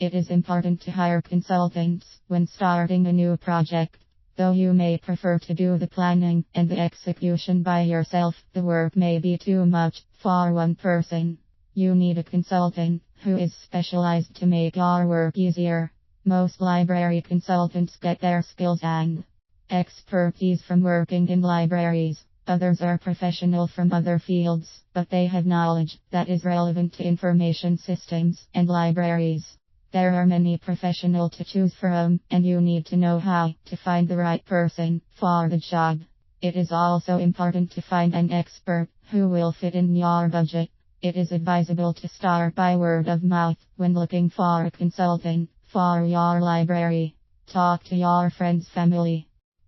It is important to hire consultants when starting a new project. Though you may prefer to do the planning and the execution by yourself, the work may be too much for one person. You need a consultant who is specialized to make your work easier. Most library consultants get their skills and expertise from working in libraries. Others are professional from other fields, but they have knowledge that is relevant to information systems and libraries. There are many professionals to choose from, and you need to know how to find the right person for the job. It is also important to find an expert who will fit in your budget. It is advisable to start by word of mouth when looking for a consultant for your library. Talk to your friends, family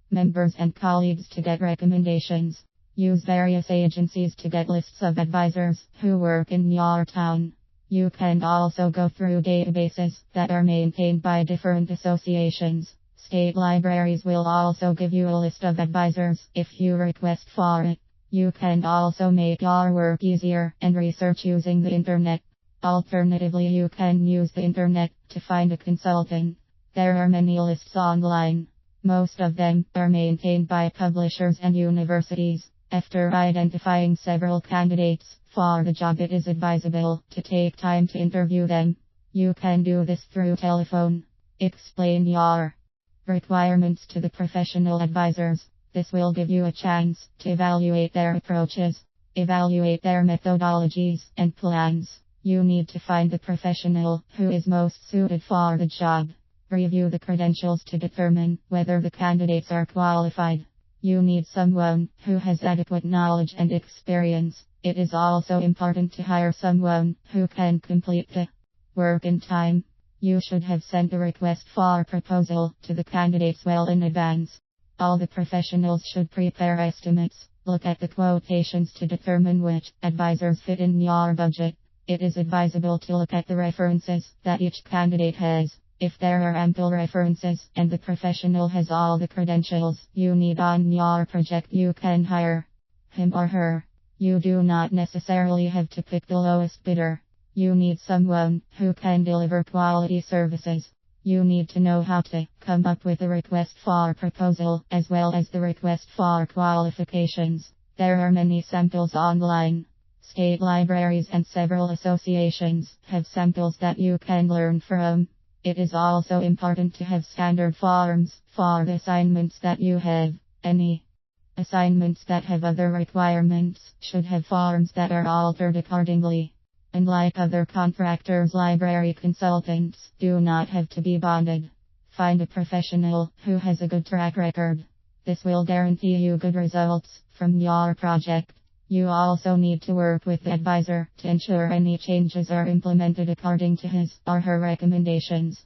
members, and colleagues to get recommendations. Use various agencies to get lists of advisors who work in your town. You can also go through databases that are maintained by different associations. State libraries will also give you a list of advisors if you request for it. You can also make your work easier and research using the internet. Alternatively, you can use the internet to find a consultant. There are many lists online. Most of them are maintained by publishers and universities. After identifying several candidates for the job, it is advisable to take time to interview them. You can do this through telephone. Explain your requirements to the professional advisors. This will give you a chance to evaluate their approaches, evaluate their methodologies and plans. You need to find the professional who is most suited for the job. Review the credentials to determine whether the candidates are qualified. You need someone who has adequate knowledge and experience. It is also important to hire someone who can complete the work in time. You should have sent a request for proposal to the candidates well in advance. All the professionals should prepare estimates. Look at the quotations to determine which advisors fit in your budget. It is advisable to look at the references that each candidate has. If there are ample references and the professional has all the credentials you need on your project, you can hire him or her. You do not necessarily have to pick the lowest bidder. You need someone who can deliver quality services. You need to know how to come up with a request for proposal as well as the request for qualifications. There are many samples online. State libraries and several associations have samples that you can learn from. It is also important to have standard forms for the assignments that you have. Any assignments that have other requirements should have forms that are altered accordingly. Unlike other contractors, library consultants do not have to be bonded. Find a professional who has a good track record. This will guarantee you good results from your project. You also need to work with the advisor to ensure any changes are implemented according to his or her recommendations.